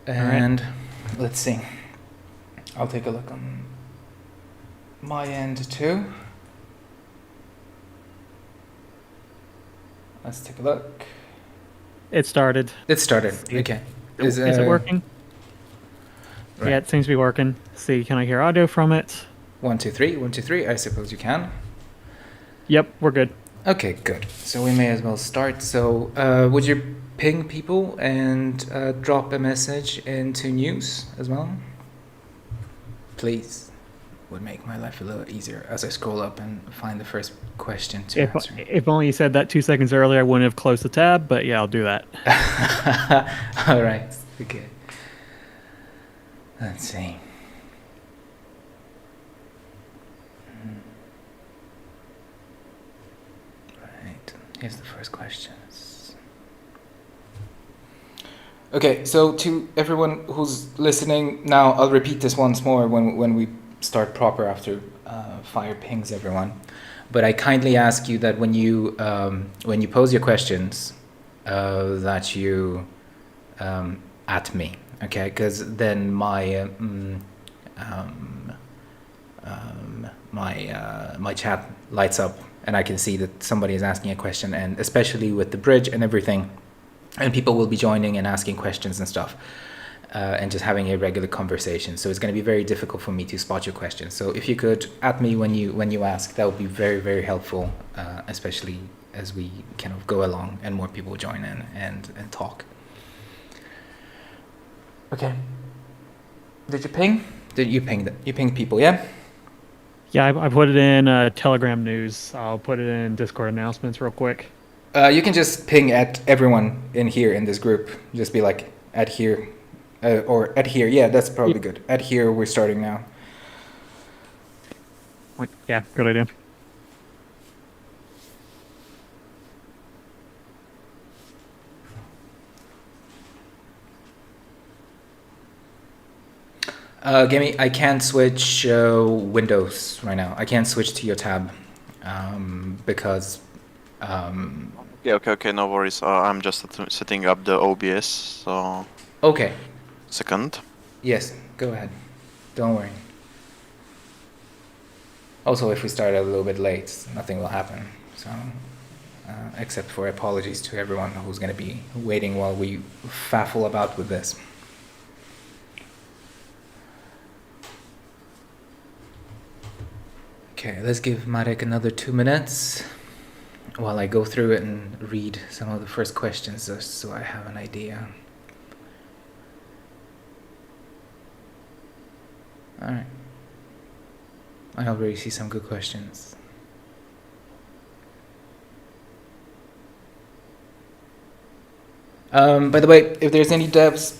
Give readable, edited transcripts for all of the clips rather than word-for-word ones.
And let's see. I'll take a look on my end too. Let's take a look. It started. It started. Okay. Is it working? Right. Yeah, it seems to be working. See, can I hear audio from it? 1, 2, 3. 1, 2, 3. I suppose you can. Yep, we're good. Okay, good. So we may as well start. So would you ping people and drop a message into news as well? Please. Would make my life a little easier as I scroll up and find the first question to answer. If only you said that 2 seconds earlier, I wouldn't have closed the tab, but yeah, I'll do that. All right. Okay. Let's see. Right. Here's the first questions. Okay, so to everyone who's listening now, I'll repeat this once more when we start proper after Fire pings everyone. But I kindly ask you that when you pose your questions, that you at me, okay? Because then my my chat lights up and I can see that somebody is asking a question, and especially with the bridge and everything, and people will be joining and asking questions and stuff. And just having a regular conversation. So it's going to be very difficult for me to spot your questions. So if you could at me when you ask, that would be very, very helpful, especially as we kind of go along and more people join in and talk. Okay. Did you ping? Did you ping? You pinged people, yeah? Yeah, I put it in Telegram news. I'll put it in Discord announcements real quick. You can just ping at everyone in here in this group. Just be like, at here. Or at here, yeah, that's probably good. At here, we're starting now. Yeah, good idea. Gimme, I can't switch windows right now. I can't switch to your tab because. Okay, no worries. I'm just setting up the OBS, so. Okay. Second. Yes, go ahead. Don't worry. Also, if we start a little bit late, nothing will happen. So, except for apologies to everyone who's going to be waiting while we faffle about with this. Okay, let's give Marek another 2 minutes while I go through it and read some of the first questions just so I have an idea. All right. I already see some good questions. By the way, if there's any devs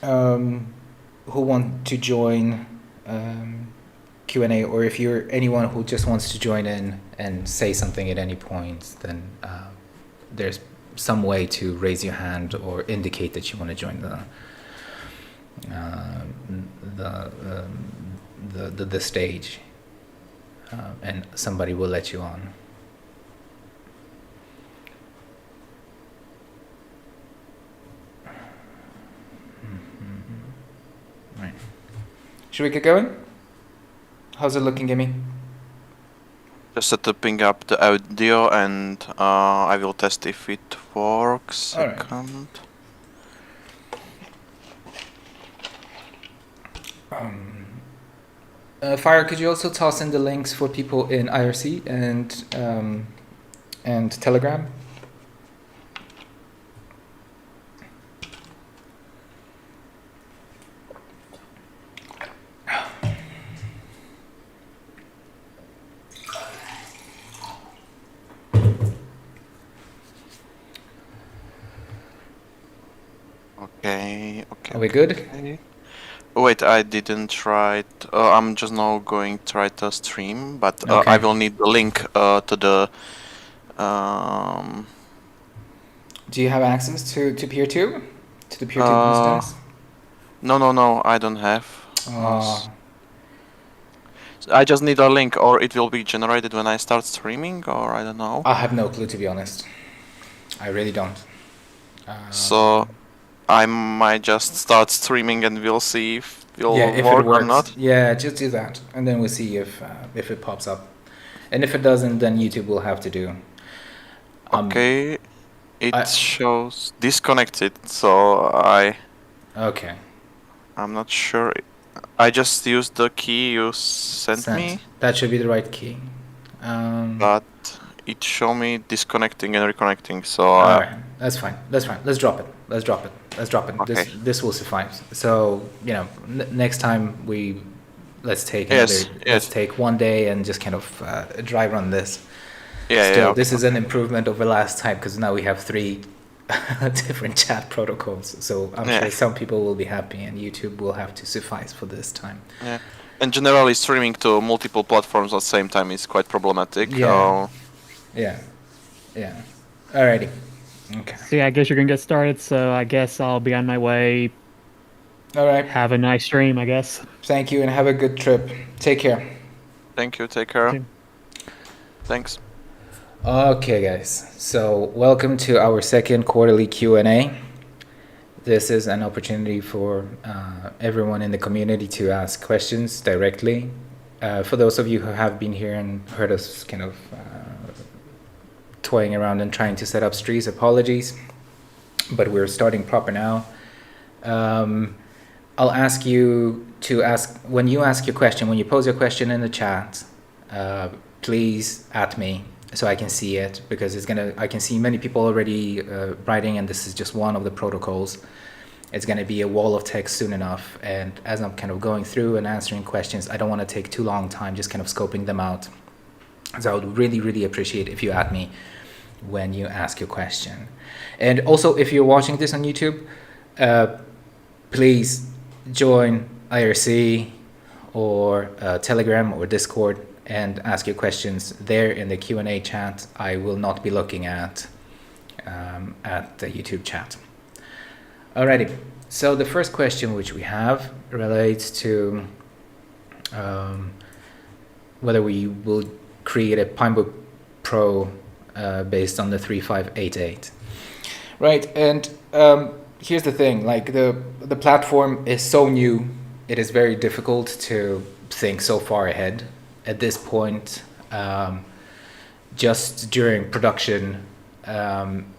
who want to join Q&A, or if you're anyone who just wants to join in and say something at any point, then there's some way to raise your hand or indicate that you want to join the stage, and somebody will let you on. Right. Should we get going? How's it looking, Gimme? Just setting up the audio, and I will test if it works. Second. Fire, could you also toss in the links for people in IRC and Telegram? Okay. Are we good? Okay. Wait, I didn't try it. I'm just now going to try to stream, but Okay. I will need the link to the. Do you have access to Peer2? To the Peer2 instance? No, I don't have. I just need a link, or it will be generated when I start streaming, or I don't know. I have no clue, to be honest. I really don't. So, I might just start streaming and we'll see if it'll If work it works. or not. Yeah, just do that, and then we'll see if it pops up. And if it doesn't, then YouTube will have to do. Okay, it I- shows disconnected, so Okay. I'm not sure. I just used the key you sent me, That should be the right key. but it showed me disconnecting and reconnecting. So All right, that's fine. That's fine. Let's drop it. Let's drop it. Let's drop it. Okay. This will suffice. So next time let's take Yes, let's yes. take one day and just kind of dry run this. yeah, Still, yeah. this is an improvement over last time because now we have 3 different chat protocols. So I'm Yeah. sure some people will be happy, and YouTube will have to suffice for this time. Yeah. And generally, streaming to multiple platforms at the same time is quite problematic. Yeah. Yeah. Alrighty. Okay. So yeah, I guess you're gonna get started. So I guess I'll be on my way. All right. Have a nice stream, I guess. Thank you, and have a good trip. Take care. Thank you. Take care. Okay. Thanks. Okay, guys. So welcome to our second quarterly Q&A. This is an opportunity for everyone in the community to ask questions directly. For those of you who have been here and heard us kind of toying around and trying to set up streams, apologies, but we're starting proper now. I'll ask you to when you ask your question, when you pose your question in the chat, please at me so I can see it, because I can see many people already writing, and this is just one of the protocols. It's going to be a wall of text soon enough, and as I'm kind of going through and answering questions, I don't want to take too long time just kind of scoping them out. So I would really, really appreciate if you at me when you ask your question. And also, if you're watching this on YouTube, please join IRC or Telegram or Discord and ask your questions there in the Q&A chat. I will not be looking at the YouTube chat. Alrighty, so the first question which we have relates to whether we will create a Pinebook Pro based on the 3588. Right, and here's the thing, like the platform is so new, it is very difficult to think so far ahead. At this point, just during production,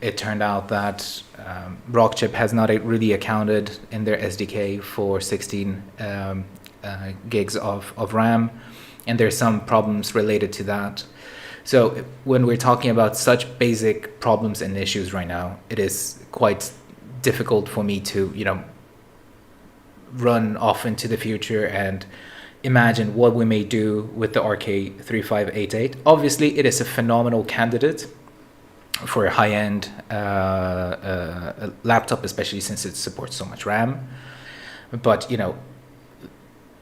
it turned out that Rockchip has not really accounted in their SDK for 16 gigs of RAM, and there's some problems related to that. So when we're talking about such basic problems and issues right now, it is quite difficult for me to, run off into the future and imagine what we may do with the RK3588. Obviously, it is a phenomenal candidate for a high-end laptop, especially since it supports so much RAM. But,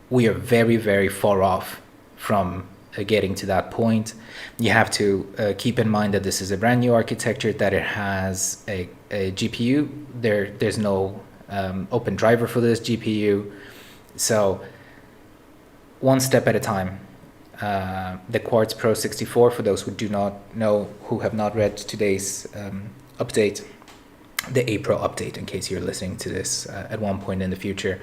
we are very, very far off from getting to that point. You have to keep in mind that this is a brand new architecture, that it has a GPU. There's no open driver for this GPU. So one step at a time. The Quartz Pro 64, for those who do not know, who have not read today's update, the April update, in case you're listening to this at one point in the future.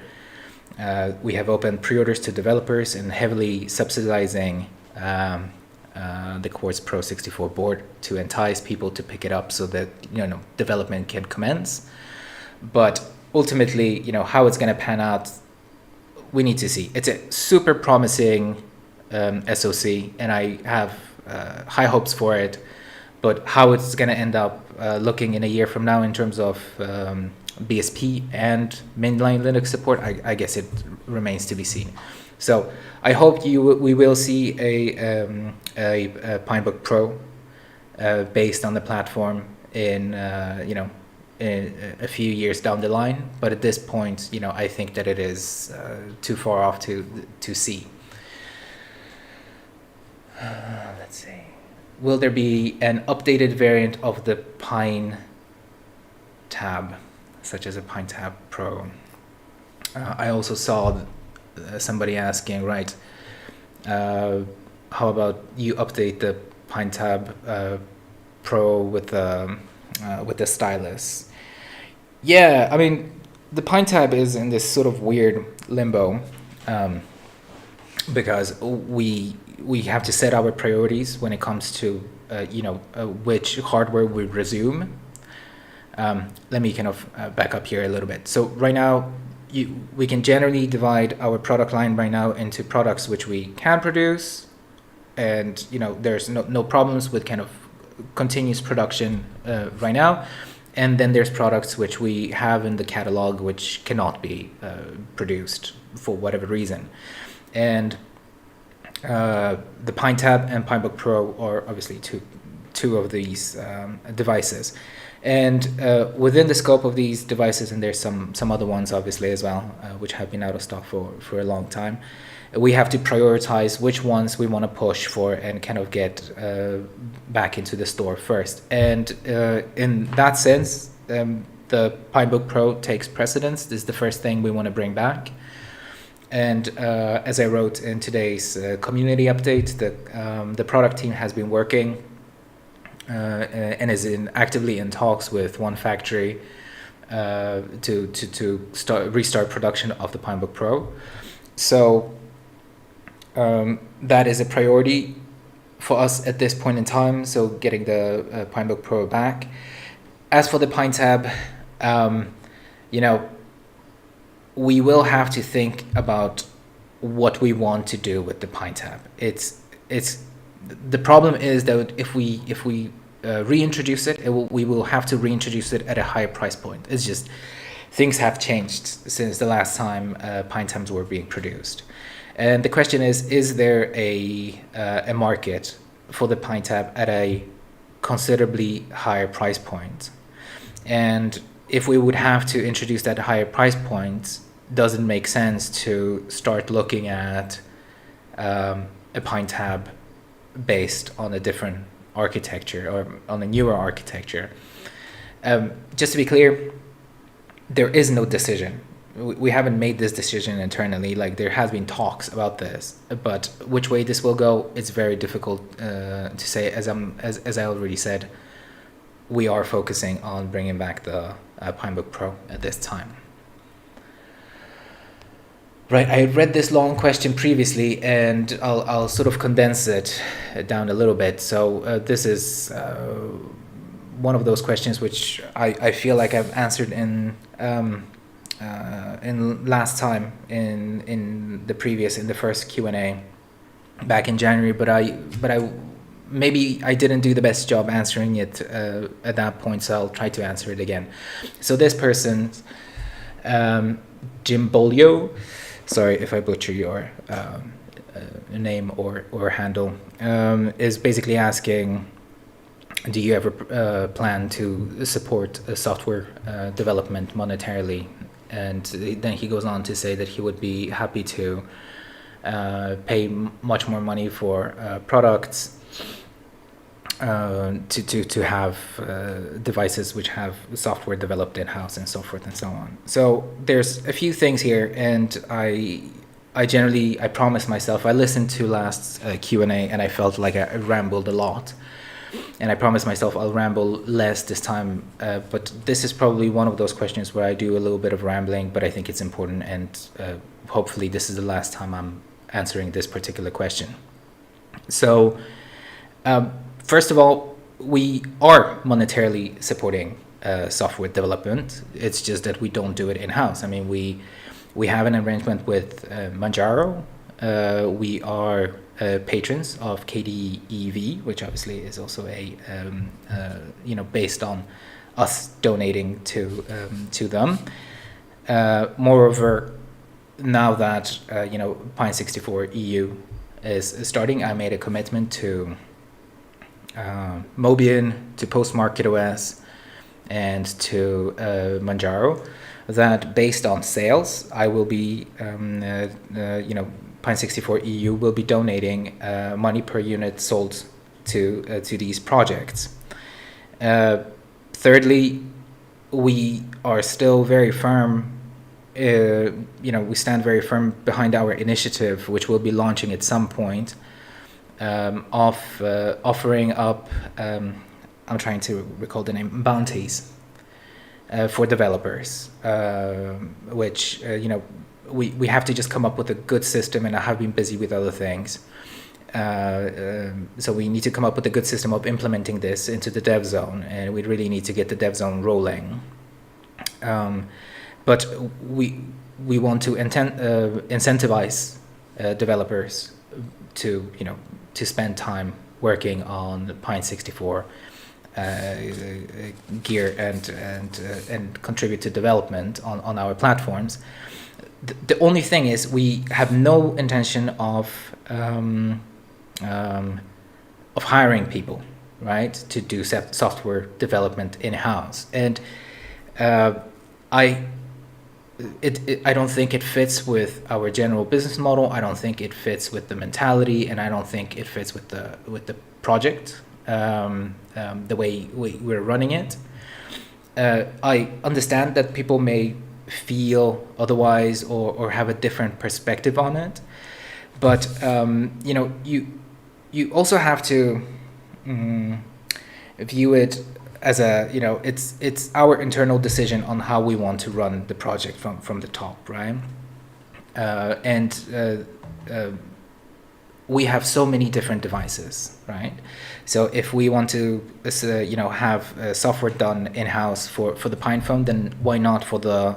We have opened pre-orders to developers and heavily subsidizing the Quartz Pro 64 board to entice people to pick it up so that development can commence. But ultimately, how it's going to pan out, we need to see. It's a super promising SoC, and I have high hopes for it. But how it's going to end up looking in a year from now in terms of BSP and mainline Linux support, I guess it remains to be seen. So I hope we will see a Pinebook Pro based on the platform in in a few years down the line. But at this point, I think that it is too far off to see. Let's see. Will there be an updated variant of the Pinetap, such as a Pinetap Pro? I also saw somebody asking, right, how about you update the Pinetap Pro with the stylus? Yeah, I mean, the Pinetap is in this sort of weird limbo because we have to set our priorities when it comes to which hardware we resume. Let me kind of back up here a little bit. So right now, we can generally divide our product line right now into products which we can produce, and there's no problems with kind of continuous production right now. And then there's products which we have in the catalog which cannot be produced for whatever reason. And the Pinetap and Pinebook Pro are obviously two of these devices. And within the scope of these devices, and there's some other ones obviously as well, which have been out of stock for a long time, we have to prioritize which ones we want to push for and kind of get back into the store first. And in that sense, the Pinebook Pro takes precedence. This is the first thing we want to bring back. And as I wrote in today's community update, the product team has been working and is actively in talks with one factory to restart production of the Pinebook Pro. So that is a priority for us at this point in time. So getting the Pinebook Pro back. As for the Pinetap, we will have to think about what we want to do with the Pinetap. The problem is that if we reintroduce it, we will have to reintroduce it at a higher price point. It's just things have changed since the last time Pinetaps were being produced, and the question is there a market for the Pinetap at a considerably higher price point? And if we would have to introduce that higher price point, does it make sense to start looking at a Pinetap based on a different architecture or on a newer architecture? Just to be clear, there is no decision. We haven't made this decision internally. Like, there has been talks about this, but which way this will go, it's very difficult to say. As I already said, we are focusing on bringing back the Pinebook Pro at this time. Right, I read this long question previously, and I'll sort of condense it down a little bit. So this is one of those questions which I feel like I've answered in last time in the first Q&A back in January, but I maybe I didn't do the best job answering it at that point, so I'll try to answer it again. So this person, Jim Bolio, sorry if I butcher your name or handle, is basically asking, do you ever plan to support software development monetarily? And then he goes on to say that he would be happy to pay much more money for products, to have devices which have software developed in-house and so forth and so on. So there's a few things here, and I promised myself, I listened to last Q&A and I felt like I rambled a lot, and I promised myself I'll ramble less this time, but this is probably one of those questions where I do a little bit of rambling, but I think it's important, and hopefully this is the last time I'm answering this particular question. So first of all, we are monetarily supporting software development. It's just that we don't do it in-house. I mean, we have an arrangement with Manjaro. We are patrons of KDEV, which obviously is also based on us donating to them. Moreover, now that Pine64 EU is starting, I made a commitment to Mobian, to PostMarketOS, and to Manjaro, that based on sales, I will be, Pine64 EU will be donating money per unit sold to these projects. Thirdly, we are still very firm. We stand very firm behind our initiative, which we'll be launching at some point, of offering up, I'm trying to recall the name, bounties for developers, which we have to just come up with a good system, and I have been busy with other things. So we need to come up with a good system of implementing this into the dev zone, and we really need to get the dev zone rolling. But we want to incentivize developers to spend time working on the Pine 64 gear and contribute to development on our platforms. The only thing is we have no intention of hiring people, right, to do software development in-house, and I don't think it fits with our general business model. I don't think it fits with the mentality, and I don't think it fits with the project, the way we're running it. I understand that people may feel otherwise or have a different perspective on it, but you also have to view it as it's our internal decision on how we want to run the project from the top, right? We have so many different devices, right? So if we want to have software done in-house for the PinePhone, then why not for the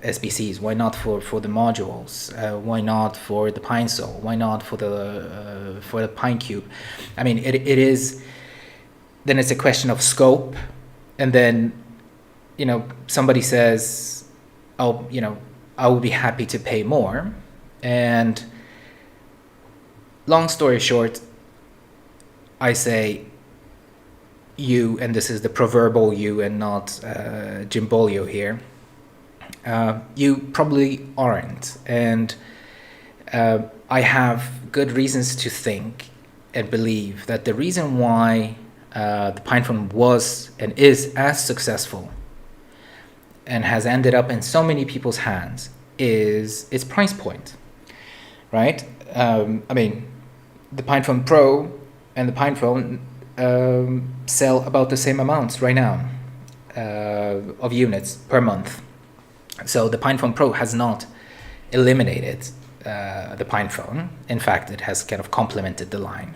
SBCs? Why not for the modules? Why not for the PineSol? Why not for the PineCube? I mean, it is. Then it's a question of scope, and then somebody says, "Oh, I would be happy to pay more," and long story short, I say, you, and this is the proverbial you and not Jimbolio here, you probably aren't. And I have good reasons to think and believe that the reason why the PinePhone was and is as successful and has ended up in so many people's hands is its price point, right? I mean, the PinePhone Pro and the PinePhone sell about the same amounts right now of units per month. So the PinePhone Pro has not eliminated the PinePhone. In fact, it has kind of complemented the line.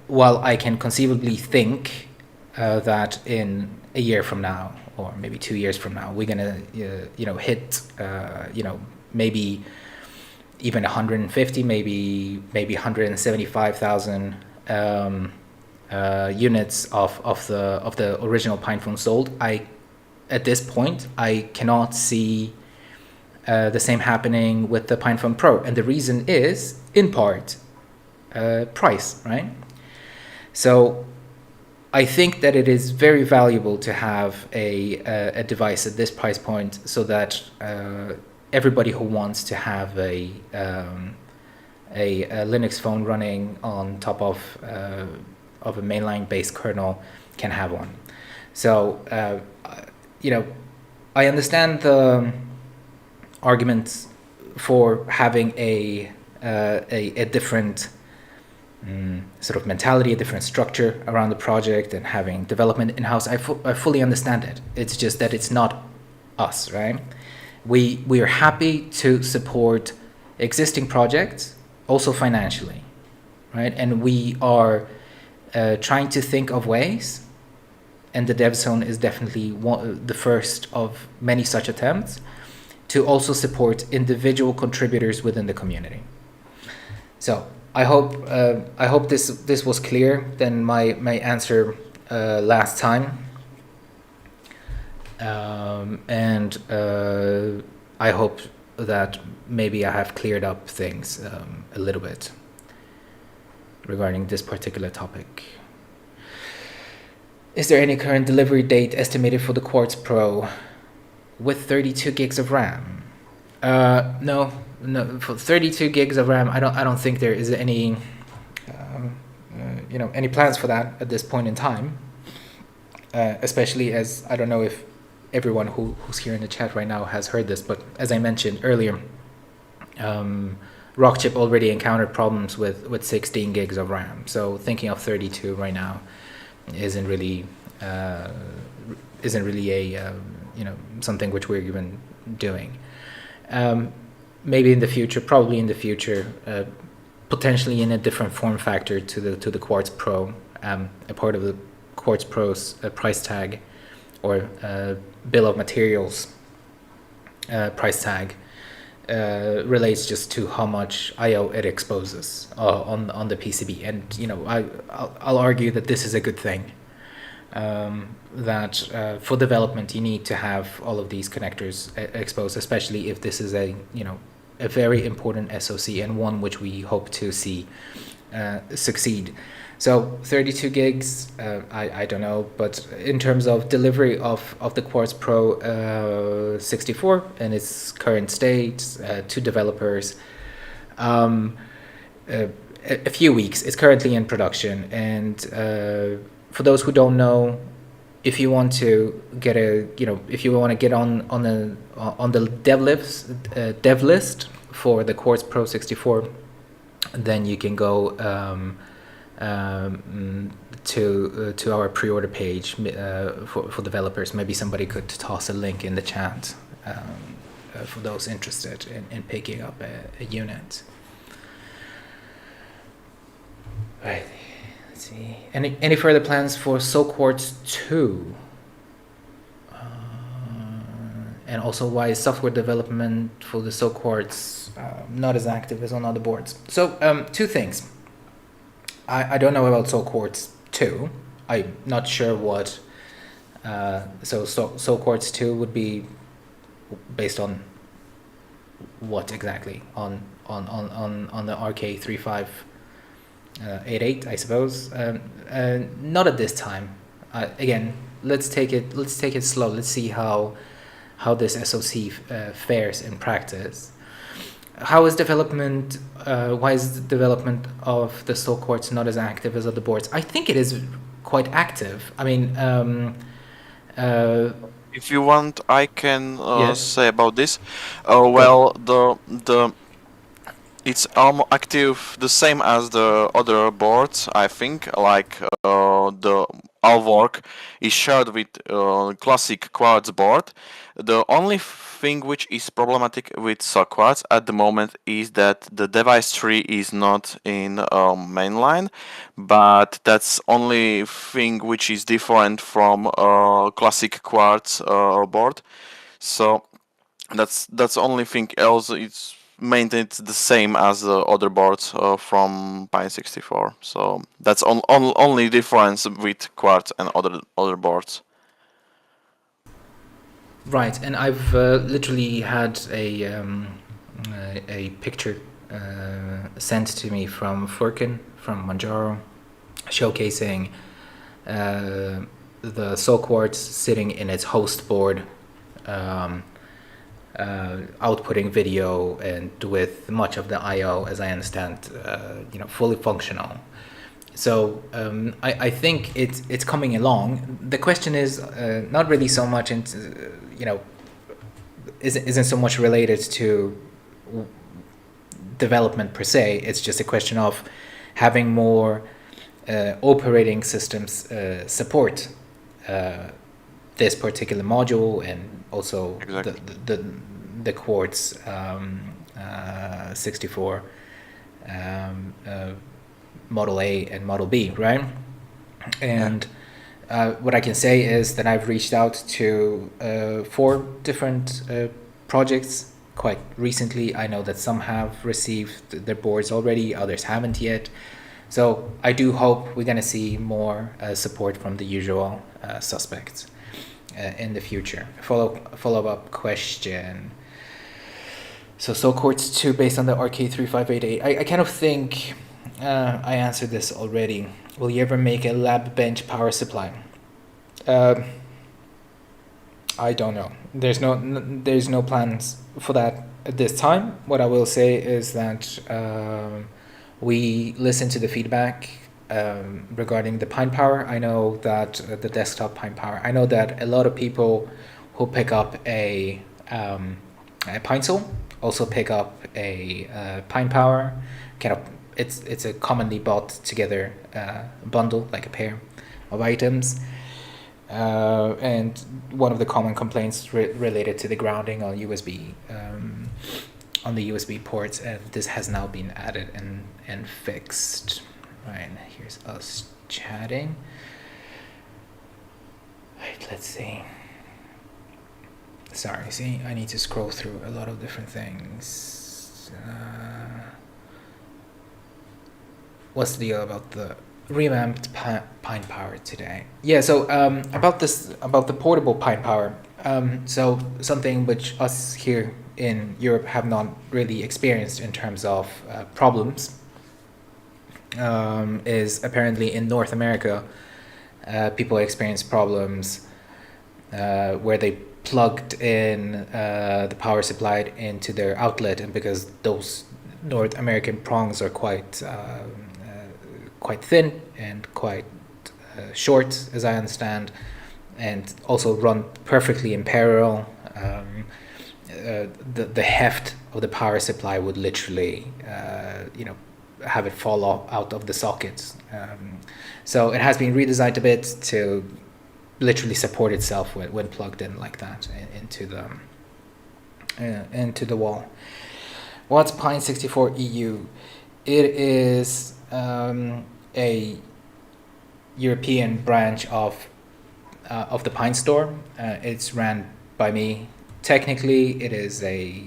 While I can conceivably think that in a year from now, or maybe 2 years from now, we're gonna hit maybe even 150, maybe 175,000 units of the original PinePhone sold. At this point, I cannot see the same happening with the PinePhone Pro, and the reason is, in part, price, right? So I think that it is very valuable to have a device at this price point, so that everybody who wants to have a Linux phone running on top of a mainline-based kernel can have one. So I understand the arguments for having a different sort of mentality, a different structure around the project, and having development in-house. I fully understand it. It's just that it's not us, right? We are happy to support existing projects, also financially, right? And we are trying to think of ways, and the Dev Zone is definitely the first of many such attempts, to also support individual contributors within the community. So I hope this was clear than my answer last time. And I hope that maybe I have cleared up things a little bit regarding this particular topic. Is there any current delivery date estimated for the Quartz Pro with 32 gigs of RAM? No, for 32 gigs of RAM, I don't think there is any any plans for that at this point in time. Especially as I don't know if everyone who's here in the chat right now has heard this, but as I mentioned earlier, Rockchip already encountered problems with 16 gigs of RAM. So thinking of 32 right now isn't really a something which we're even doing. Maybe in the future, probably in the future, potentially in a different form factor to the Quartz Pro, a part of the Quartz Pro's price tag or bill of materials price tag relates just to how much I/O it exposes on the PCB, and I'll argue that this is a good thing. That for development you need to have all of these connectors exposed, especially if this is a very important SoC and one which we hope to see succeed. So 32 gigs, I don't know, but in terms of delivery of the Quartz Pro 64 in its current state to developers, a few weeks. It's currently in production, and for those who don't know, if you want to get on the dev list for the Quartz Pro 64, then you can go to our pre-order page for developers. Maybe somebody could toss a link in the chat for those interested in picking up a unit. Right. Let's see. Any further plans for SoulQuartz 2? And also, why is software development for the SoulQuartz not as active as on other boards? So, two things. I don't know about SoulQuartz 2. I'm not sure what. SoulQuartz 2 would be based on what exactly? On the RK3588, I suppose. Not at this time. Again, let's take it slow. Let's see how this SoC fares in practice. How is development? Why is the development of the SoulQuartz not as active as other boards? I think it is quite active. I mean, If you want, I can Yes. say about this. Well, the it's active the same as the other boards. I think, like all work is shared with classic Quartz board. The only thing which is problematic with SoulQuartz at the moment is that the device tree is not in mainline, but that's only thing which is different from classic Quartz board. So that's only thing else. It's maintained the same as the other boards from Pine 64. So that's only difference with Quartz and other boards. right. And I've literally had a picture sent to me from Furkan from Manjaro, showcasing the SoulQuartz sitting in its host board, outputting video and with much of the I/O, as I understand, fully functional. So I think it's coming along. The question is not really so much into isn't so much related to development per se. It's just a question of having more operating systems support this particular module, and also Exactly. the Quartz 64 Model A and Model B, right? And what I can say is that I've reached out to 4 different projects quite recently. I know that some have received their boards already, others haven't yet. So I do hope we're going to see more support from the usual suspects in the future. Follow-up question. So SoulQuartz 2 based on the RK3588. I kind of think I answered this already. Will you ever make a lab bench power supply? I don't know. There's no plans for that at this time. What I will say is that we listen to the feedback regarding the Pine Power. I know that the desktop Pine Power. I know that a lot of people who pick up a Pine Sol also pick up a Pine Power. It's a commonly bought together bundle, like a pair of items. And one of the common complaints related to the grounding on on the USB ports, and this has now been added and fixed. Right, here's us chatting. Right, let's see. Sorry, see, I need to scroll through a lot of different things. What's the deal about the revamped Pine Power today? Yeah, so about the portable Pine Power. So something which us here in Europe have not really experienced in terms of problems is apparently in North America. People experience problems where they plugged in the power supply into their outlet, and because those North American prongs are quite thin and quite short, as I understand, and also run perfectly in parallel, the heft of the power supply would literally have it fall out of the sockets. So it has been redesigned a bit to literally support itself when plugged in like that into the wall. What's Pine 64 EU? It is a European branch of the Pine Store. It's ran by me. Technically, it is a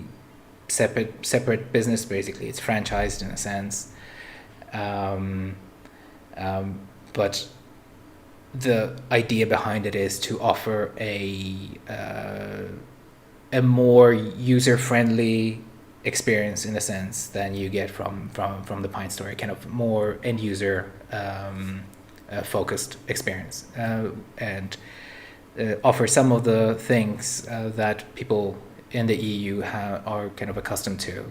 separate business. Basically, it's franchised in a sense. But the idea behind it is to offer a more user-friendly experience in a sense than you get from the Pine Store, a kind of more end-user focused experience, and offer some of the things that people in the EU are kind of accustomed to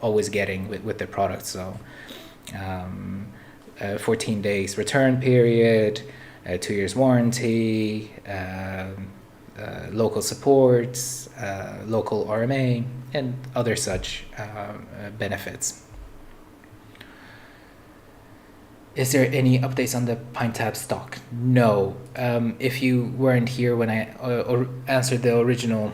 always getting with their products. So 14 days return period, 2 years warranty, local supports, local RMA, and other such benefits. Is there any updates on the Pinetap stock? No. If you weren't here when I answered the original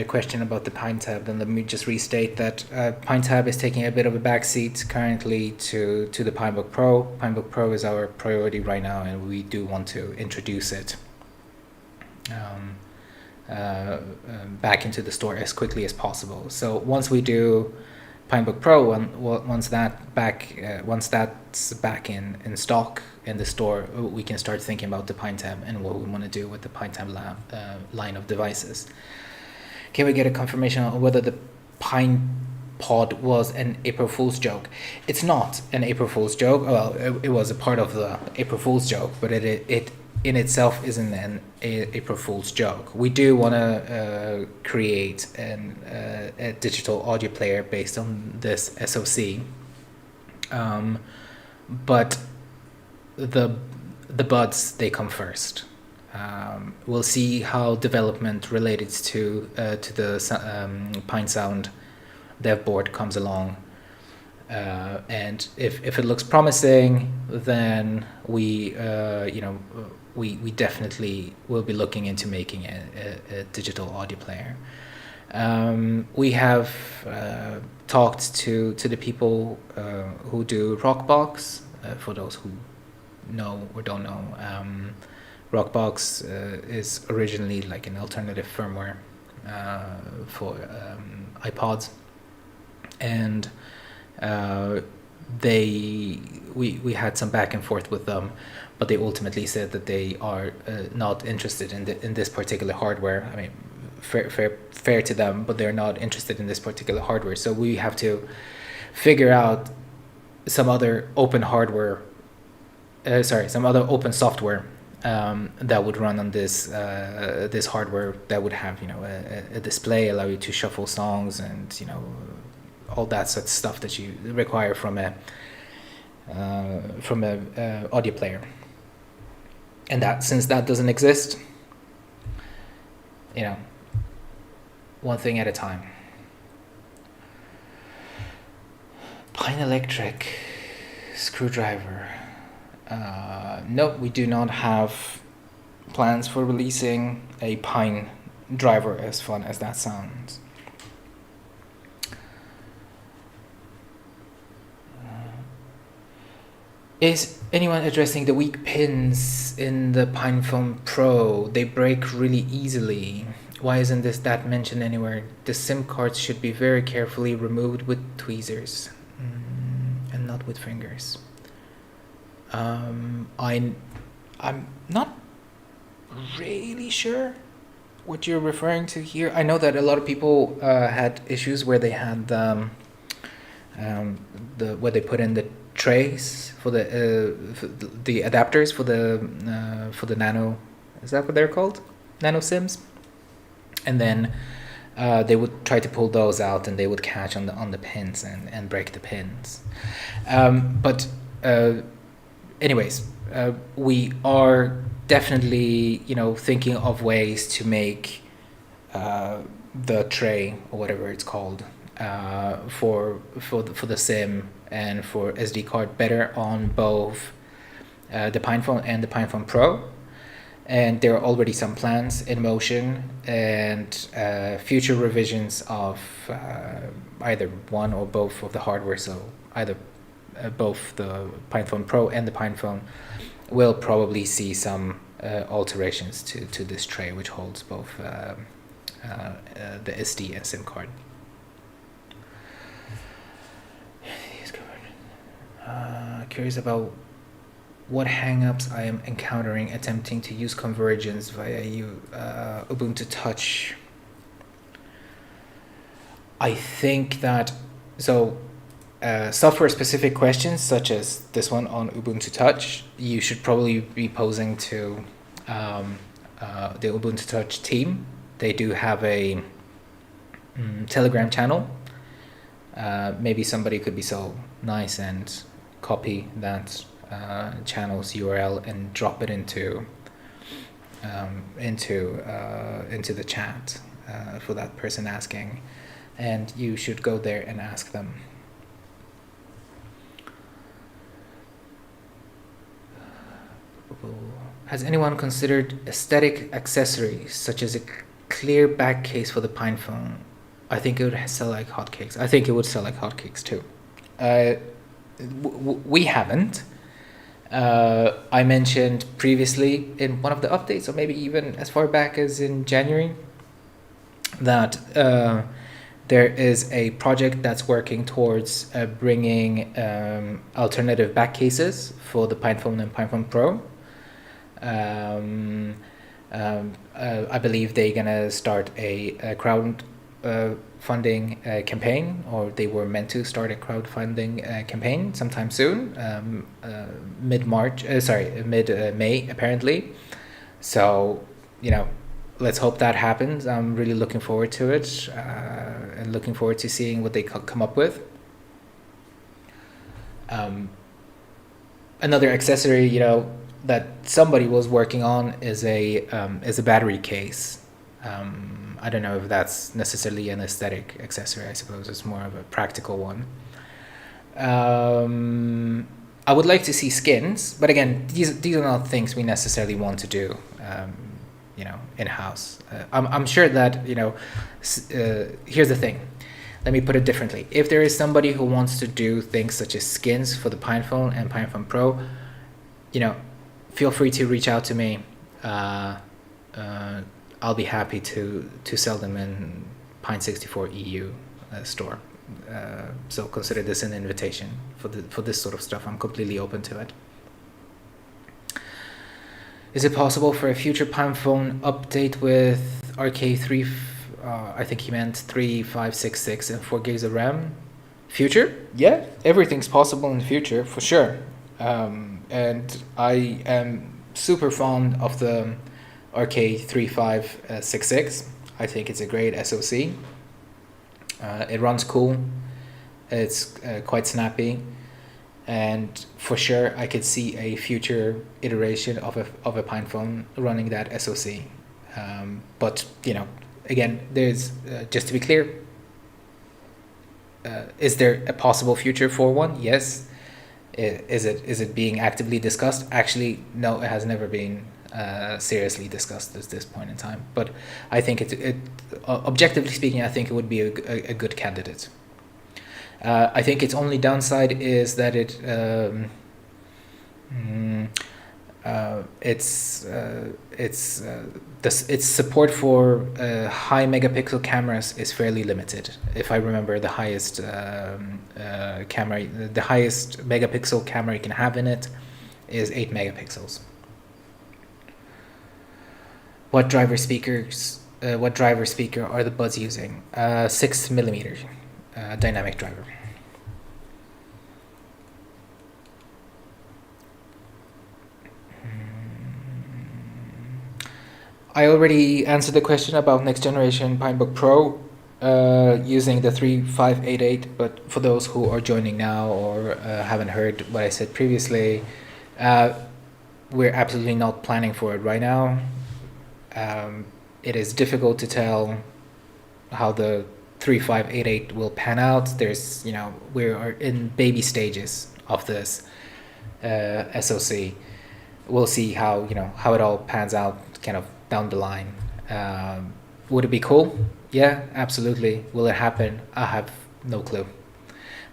question about the Pinetap, then let me just restate that Pinetap is taking a bit of a backseat currently to the Pinebook Pro. Pinebook Pro is our priority right now, and we do want to introduce it back into the store as quickly as possible. So once we do Pinebook Pro, once that's back in stock in the store, we can start thinking about the Pinetap and what we want to do with the Pinetap line of devices. Can we get a confirmation on whether the Pine Pod was an April Fool's joke? It's not an April Fool's joke. Well, it was a part of the April Fool's joke, but it in itself isn't an April Fool's joke. We do want to create a digital audio player based on this SoC, but the buds, they come first. We'll see how development related to the Pine Sound dev board comes along, and if it looks promising, then we definitely will be looking into making a digital audio player. We have talked to the people who do Rockbox. For those who know or don't know, Rockbox is originally like an alternative firmware for iPods, and we had some back and forth with them, but they ultimately said that they are not interested in this particular hardware. I mean, fair to them, but they're not interested in this particular hardware. So we have to figure out some other open hardware. Some other open software that would run on this hardware, that would have a display, allow you to shuffle songs, and all that sort of stuff that you require from a audio player. And that, since that doesn't exist, one thing at a time. Pine Electric screwdriver. No, we do not have plans for releasing a Pine driver, as fun as that sounds. Is anyone addressing the weak pins in the PinePhone Pro? They break really easily. Why isn't that mentioned anywhere? The SIM cards should be very carefully removed with tweezers and not with fingers. I'm not really sure what you're referring to here. I know that a lot of people had issues where they had where they put in the trays for the adapters for the nano. Is that what they're called? Nano SIMs. And then they would try to pull those out, and they would catch on the pins and break the pins. But anyways, we are definitely thinking of ways to make the tray, or whatever it's called, for the SIM and for SD card better on both the PinePhone and the PinePhone Pro. And there are already some plans in motion, and future revisions of either one or both of the hardware, so either both the PinePhone Pro and the PinePhone will probably see some alterations to this tray, which holds both the SD and SIM card. Curious about what hangups I am encountering attempting to use convergence via Ubuntu Touch. I think that software-specific questions such as this one on Ubuntu Touch, you should probably be posing to the Ubuntu Touch team. They do have a Telegram channel. Maybe somebody could be so nice and copy that channel's URL and drop it into the chat for that person asking, and you should go there and ask them. Has anyone considered aesthetic accessories such as a clear back case for the PinePhone? I think it would sell like hotcakes. I think it would sell like hotcakes too. We haven't. I mentioned previously in one of the updates, or maybe even as far back as in January, that there is a project that's working towards bringing alternative back cases for the PinePhone and PinePhone Pro. I believe they're gonna start a crowd funding campaign, or they were meant to start a crowdfunding campaign sometime soon, mid-May apparently. So let's hope that happens. I'm really looking forward to it, and looking forward to seeing what they come up with. Another accessory that somebody was working on is a battery case. I don't know if that's necessarily an aesthetic accessory. I suppose it's more of a practical one. I would like to see skins, but again, these are not things we necessarily want to do, in-house. I'm sure that, here's the thing. Let me put it differently. If there is somebody who wants to do things such as skins for the PinePhone and PinePhone Pro, feel free to reach out to me. I'll be happy to sell them in Pine64 EU store. So consider this an invitation for this sort of stuff. I'm completely open to it. Is it possible for a future PinePhone update with RK3? I think he meant 3566 and 4 gigs of RAM. Future? Yeah, everything's possible in the future for sure. And I am super fond of the RK3566. I think it's a great SoC. It runs cool. It's quite snappy, and for sure I could see a future iteration of a PinePhone running that SoC. But again, there's just to be clear, is there a possible future for one? Yes. Is it being actively discussed? Actually, no, it has never been seriously discussed at this point in time. But I think objectively speaking, I think it would be a good candidate. I think its only downside is that its support for high megapixel cameras is fairly limited. If I remember, the highest megapixel camera you can have in it is 8 megapixels. What driver speaker are the buds using? 6mm dynamic driver. I already answered the question about next generation Pinebook Pro using the 3588, but for those who are joining now or haven't heard what I said previously, we're absolutely not planning for it right now. It is difficult to tell how the 3588 will pan out. There's, we are in baby stages of this SoC. We'll see how it all pans out kind of down the line. Would it be cool? Yeah, absolutely. Will it happen? I have no clue.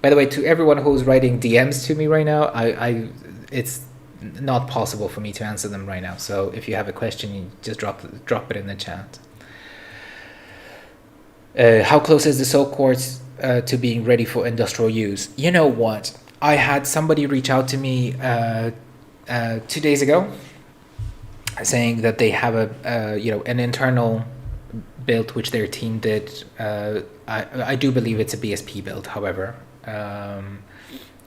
By the way, to everyone who's writing DMs to me right now, it's not possible for me to answer them right now. So if you have a question, you just drop it in the chat. How close is the Soul Quartz to being ready for industrial use? You know what? I had somebody reach out to me 2 days ago, saying that they have an internal build which their team did. I do believe it's a BSP build, however,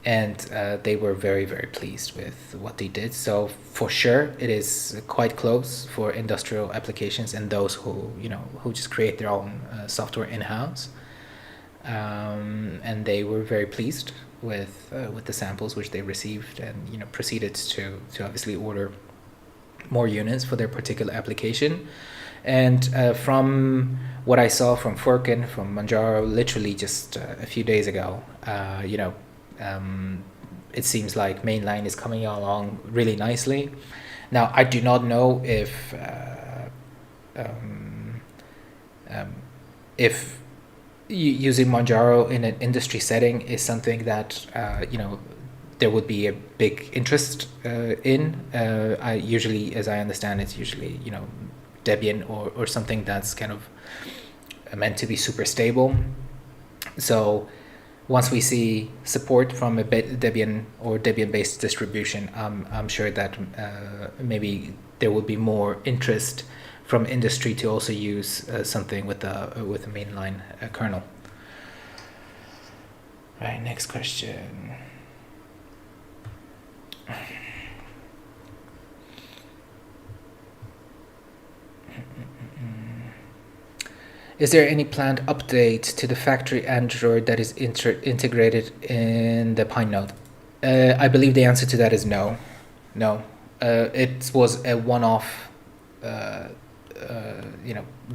and they were very, very pleased with what they did. So for sure, it is quite close for industrial applications and those who just create their own software in-house. And they were very pleased with the samples which they received, and proceeded to obviously order more units for their particular application. And from what I saw from Furkan, from Manjaro, literally just a few days ago, it seems like mainline is coming along really nicely. Now, I do not know if using Manjaro in an industry setting is something that there would be a big interest in. I usually, as I understand, it's usually Debian or something that's kind of meant to be super stable. So once we see support from a Debian or Debian-based distribution, I'm sure that maybe there will be more interest from industry to also use something with a mainline kernel. Right, next question. Is there any planned update to the factory Android that is integrated in the Pine Node? I believe the answer to that is no. No. It was a one-off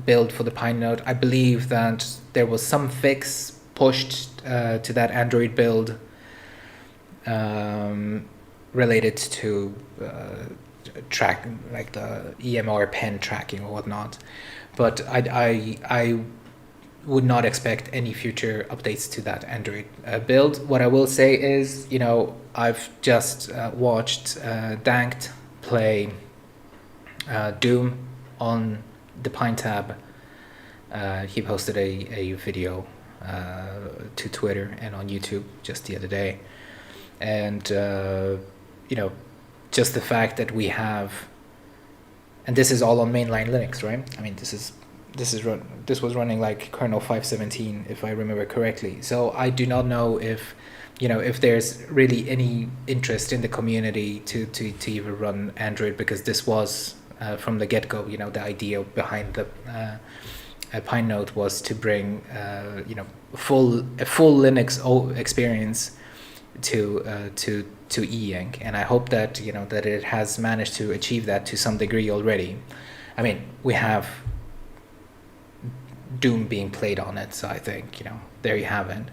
build for the Pine Node. I believe that there was some fix pushed to that Android build related to track, like the EMR pen tracking or whatnot. But I would not expect any future updates to that Android build. What I will say is, I've just watched Danked play Doom on the Pinetap. He posted a video to Twitter and on YouTube just the other day. And, just the fact that we have, and this is all on mainline Linux, right? I mean, this was running like kernel 517, if I remember correctly. So I do not know if there's really any interest in the community to even run Android, because this was from the get-go, the idea behind the Pine Node was to bring a full Linux experience to E-Ink, and I hope that that it has managed to achieve that to some degree already. I mean, we have Doom being played on it. So I think, there you have it.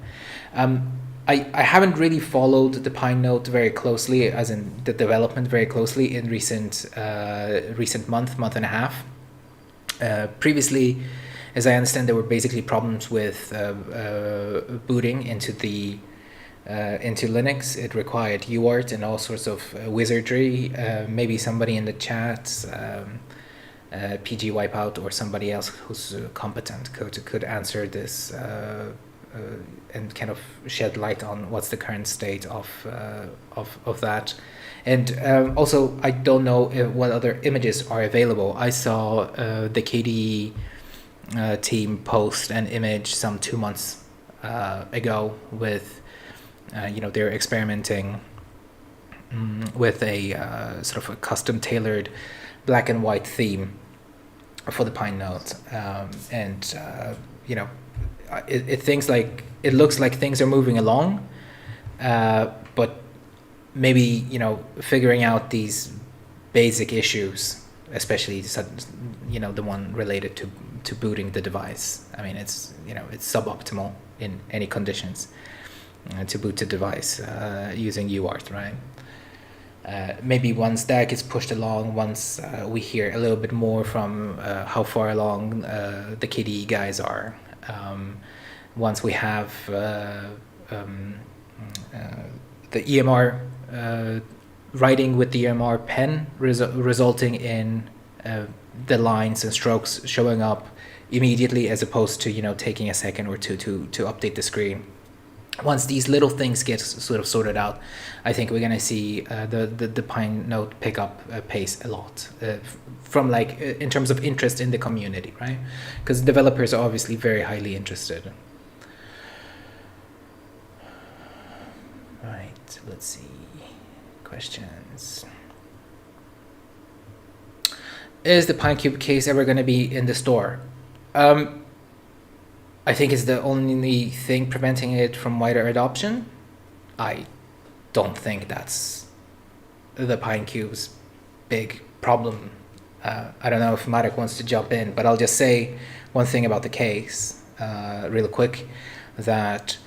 I haven't really followed the Pine Note very closely, as in the development very closely in recent month and a half. Previously, as I understand, there were basically problems with booting into Linux. It required UART and all sorts of wizardry. Maybe somebody in the chat, PG Wipeout or somebody else who's competent could answer this and kind of shed light on what's the current state of that. And also, I don't know what other images are available. I saw the KDE team post an image some 2 months ago with, they're experimenting with a sort of a custom tailored black and white theme for the Pine Note. It looks like things are moving along, but maybe, figuring out these basic issues, especially, the one related to booting the device. I mean, it's suboptimal in any conditions to boot the device using UART, right? Maybe once that gets pushed along, once we hear a little bit more from how far along the KDE guys are, once we have the EMR writing with the EMR pen resulting in the lines and strokes showing up immediately, as opposed to taking a second or two to update the screen. Once these little things get sort of sorted out, I think we're gonna see the Pine Note pick up pace a lot from in terms of interest in the community, right? Because developers are obviously very highly interested. Right, let's see. Questions. Is the Pinecube case ever going to be in the store? I think it's the only thing preventing it from wider adoption. I don't think that's the Pinecube's big problem. I don't know if Marek wants to jump in, but I'll just say one thing about the case real quick, that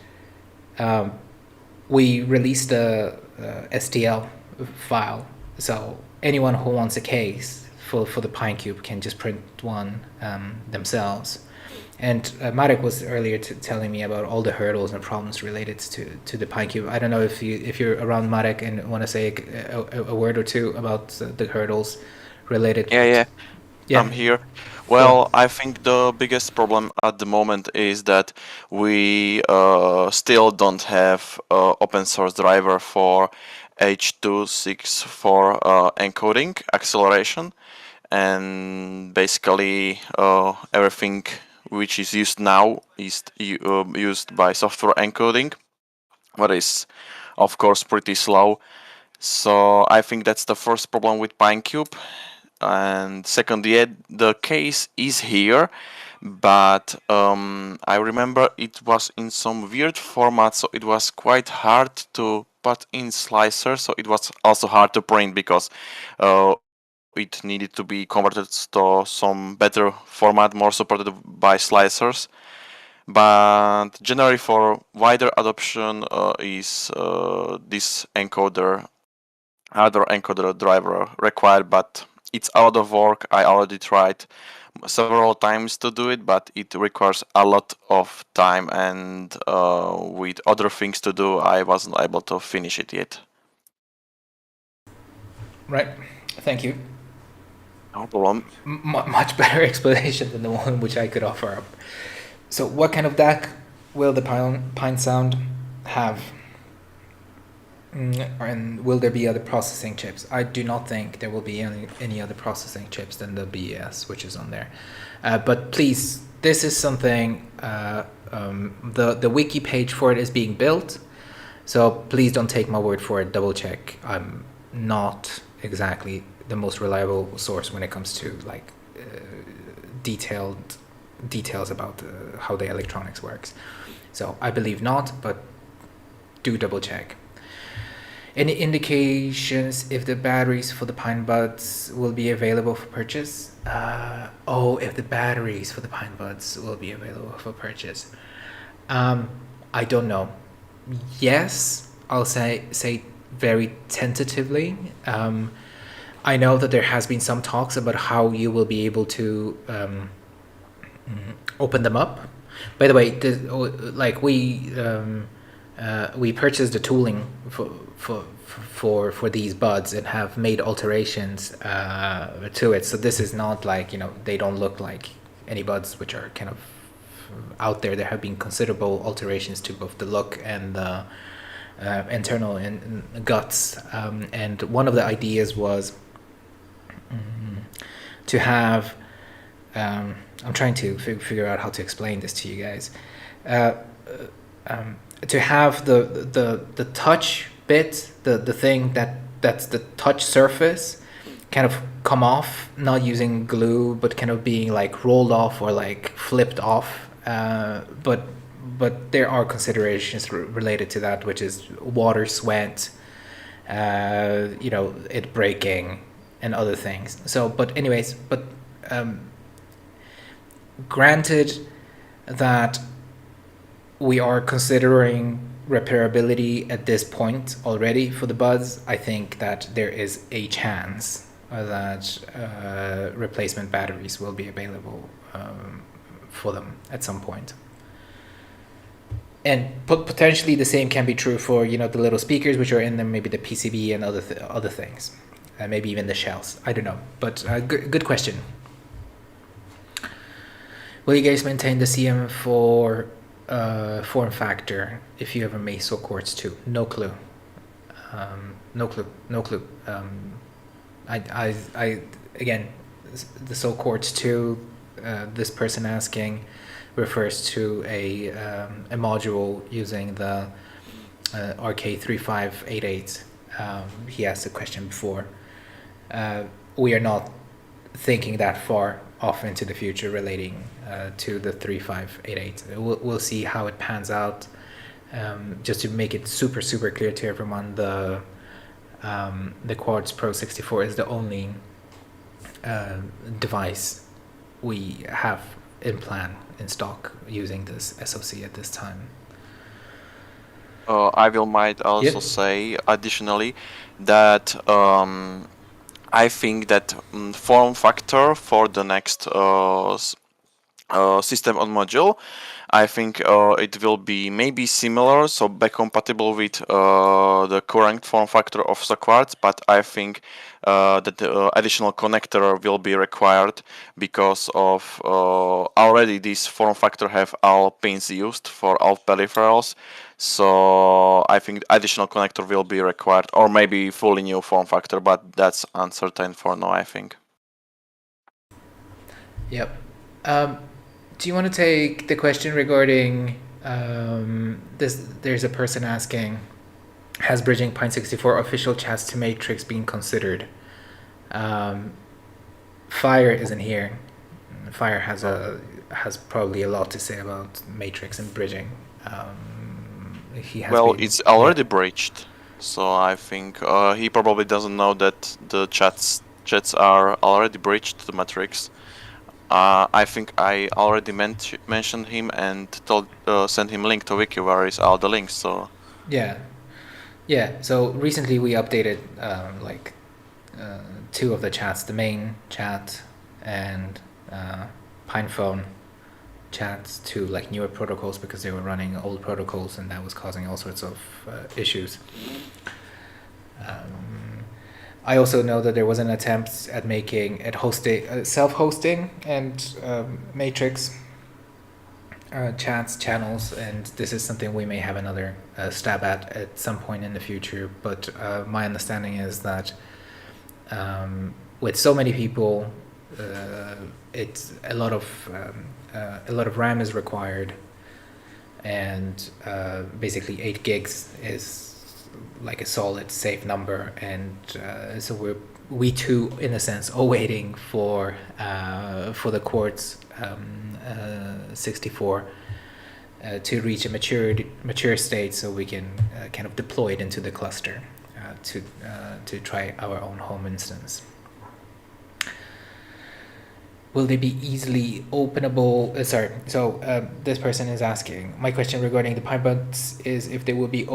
we released a STL file, so anyone who wants a case for the Pinecube can just print one themselves. And Marek was earlier telling me about all the hurdles and problems related to the Pinecube. I don't know if you're around, Marek, and want to say a word or two about the hurdles related. Yeah. I'm here. Well, I think the biggest problem at the moment is that we still don't have open source driver for H.264 encoding acceleration, and basically everything which is used now is used by software encoding, what is of course pretty slow. So I think that's the first problem with Pinecube. And secondly, the case is here, but I remember it was in some weird format, so it was quite hard to put in slicer, so it was also hard to print because it needed to be converted to some better format, more supported by slicers. But generally, for wider adoption is this encoder, other encoder driver required, but it's out of work. I already tried several times to do it, but it requires a lot of time, and with other things to do, I wasn't able to finish it yet. Right. Thank you. No problem. Much better explanation than the one which I could offer up. So what kind of DAC will the Pine Sound have? And will there be other processing chips? I do not think there will be any other processing chips than the BES, which is on there. But please, this is something, the wiki page for it is being built. So please don't take my word for it, double check. I'm not exactly the most reliable source when it comes to details about how the electronics works. So I believe not, but do double check. Any indications if the batteries for the Pine Buds will be available for purchase? If the batteries for the Pine Buds will be available for purchase. I don't know. Yes, I'll say very tentatively. I know that there has been some talks about how you will be able to open them up. By the way, we purchased the tooling for these buds and have made alterations to it. So this is not like, they don't look like any buds which are kind of out there. There have been considerable alterations to both the look and the internal and guts. And one of the ideas was to have, I'm trying to figure out how to explain this to you guys. To have the touch bit, the thing that's the touch surface, kind of come off, not using glue, but kind of being like rolled off or like flipped off. But there are considerations related to that, which is water, sweat, it breaking, and other things. So, granted that we are considering repairability at this point already for the buds, I think that there is a chance that replacement batteries will be available for them at some point. And potentially the same can be true for the little speakers which are in them, maybe the PCB and other things, maybe even the shells. I don't know, but good question. Will you guys maintain the CM4 form factor if you ever make Soul Quartz 2? No clue. No clue. I again, the Soul Quartz 2, this person asking, refers to a module using the RK3588. He asked the question before. We are not thinking that far off into the future relating to the 3588. We'll see how it pans out. Just to make it super clear to everyone, the Quartz Pro 64 is the only device we have in stock using this SoC at this time. I might also say additionally that I think that form factor for the next system on module, I think it will be maybe similar, so back compatible with the current form factor of the Quartz, but I think that the additional connector will be required because of already this form factor have all pins used for all peripherals. So I think additional connector will be required, or maybe fully new form factor, but that's uncertain for now, I think. Yep. Do you want to take the question regarding this? There's a person asking, has bridging Pine 64 official chats to Matrix been considered? Fire isn't here. Fire has probably a lot to say about Matrix and bridging. It's already breached, so I think he probably doesn't know that the chats are already breached to Matrix. I think I already mentioned him and sent him link to wiki where is all the links. So yeah. So recently we updated two of the chats, the main chat and PinePhone chats, to like newer protocols because they were running old protocols and that was causing all sorts of issues. I also know that there was an attempt at self-hosting and Matrix channels, and this is something we may have another stab at some point in the future. But my understanding is that with so many people, it's a lot of RAM is required, and basically 8 gigs is like a solid safe number, and so we too in a sense are waiting for the Quartz 64 to reach a mature state so we can kind of deploy it into the cluster. to try our own home instance. Will they be easily openable? This person is asking. My question regarding the Pinebuds is if they will be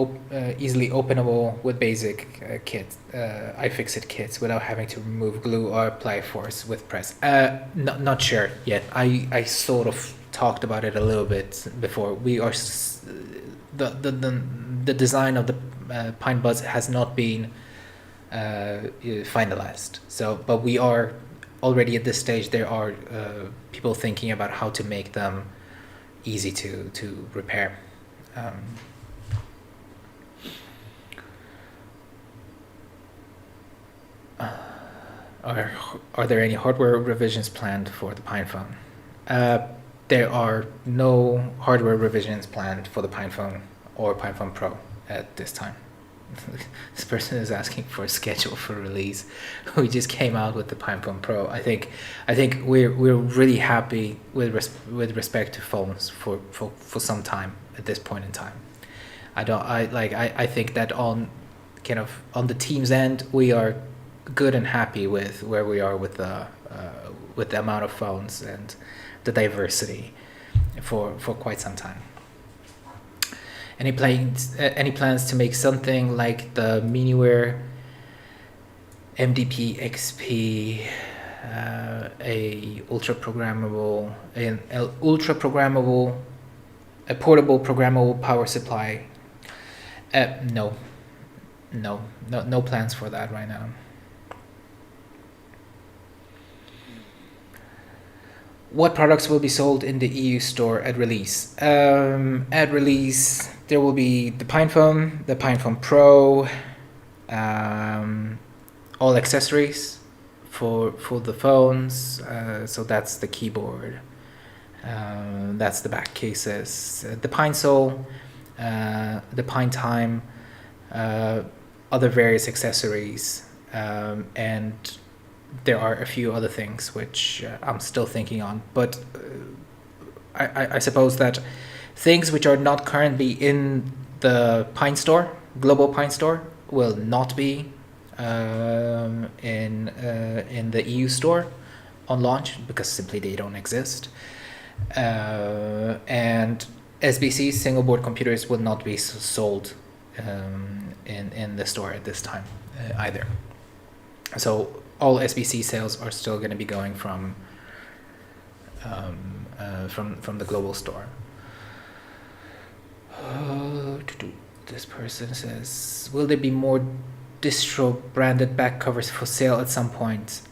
easily openable with basic kit, iFixit kits without having to remove glue or apply force with press. Not sure yet. I sort of talked about it a little bit before. We are the design of the Pinebuds has not been finalized. So, but we are. Already at this stage, there are people thinking about how to make them easy to repair. Are there any hardware revisions planned for the PinePhone? There are no hardware revisions planned for the PinePhone or PinePhone Pro at this time. This person is asking for a schedule for release. We just came out with the PinePhone Pro. I think we're really happy with respect to phones for some time at this point in time. I think that on the team's end we are good and happy with where we are with the amount of phones and the diversity for quite some time. Any plans to make something like the Miniware MDP XP, a portable programmable power supply? No plans for that right now. What products will be sold in the EU store at release? At release, there will be the PinePhone, the PinePhone Pro, all accessories for the phones. So that's the keyboard, that's the back cases, the PineSole, the PineTime, other various accessories, and there are a few other things which I'm still thinking on, but I suppose that things which are not currently in the Pine Store, global Pine Store, will not be in the EU store on launch because simply they don't exist. And SBC single board computers will not be sold in the store at this time either. So all SBC sales are still going to be going from the global store. This person says, will there be more distro branded back covers for sale at some point?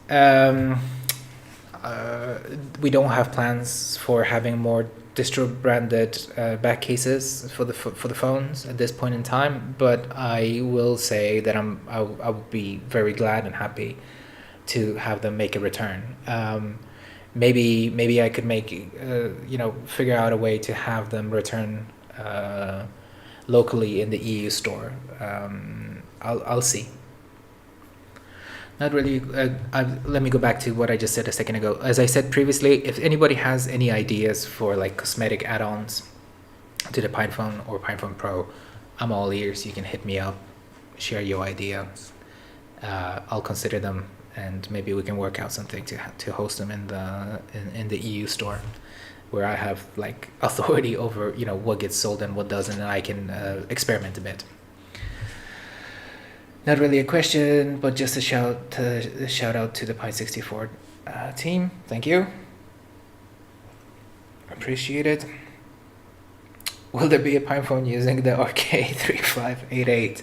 We don't have plans for having more distro branded back cases for the phones at this point in time, but I will say that I would be very glad and happy to have them make a return. Maybe I could figure out a way to have them return locally in the EU store. I'll see. Not really. Let me go back to what I just said a second ago. As I said previously, if anybody has any ideas for like cosmetic add-ons to the PinePhone or PinePhone Pro, I'm all ears. You can hit me up, share your ideas. I'll consider them, and maybe we can work out something to host them in the EU store, where I have like authority over what gets sold and what doesn't, and I can experiment a bit. Not really a question, but just a shout out to the Pine64 team. Thank you. Appreciate it. Will there be a PinePhone using the RK3588?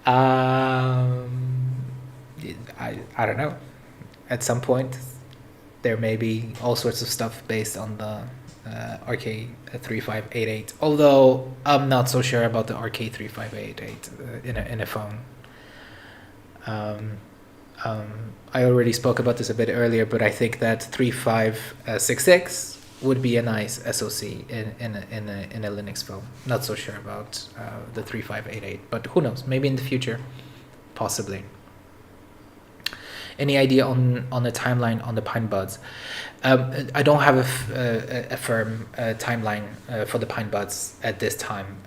I don't know. At some point, there may be all sorts of stuff based on the RK3588. Although I'm not so sure about the RK3588 in a phone. I already spoke about this a bit earlier, but I think that 3566 would be a nice SoC in a Linux phone. Not so sure about the 3588, but who knows? Maybe in the future, possibly. Any idea on the timeline on the Pine Buds? I don't have a firm timeline for the Pine Buds at this time,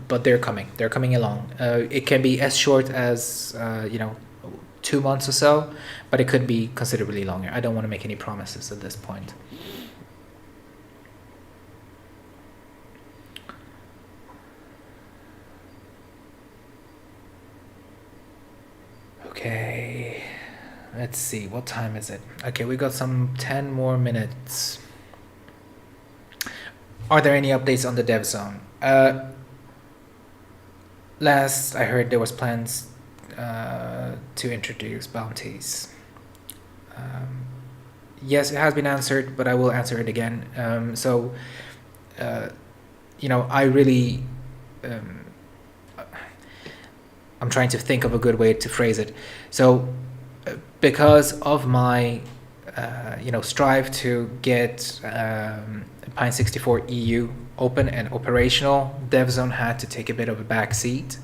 but they're coming. They're coming along. It can be as short as 2 months or so, but it could be considerably longer. I don't want to make any promises at this point. Okay, let's see, what time is it? Okay, we got some 10 more minutes. Are there any updates on the dev zone? Last I heard there was plans to introduce bounties. Yes, it has been answered, but I will answer it again. I really I'm trying to think of a good way to phrase it. So because of my strive to get Pine64 EU open and operational, DevZone had to take a bit of a back seat.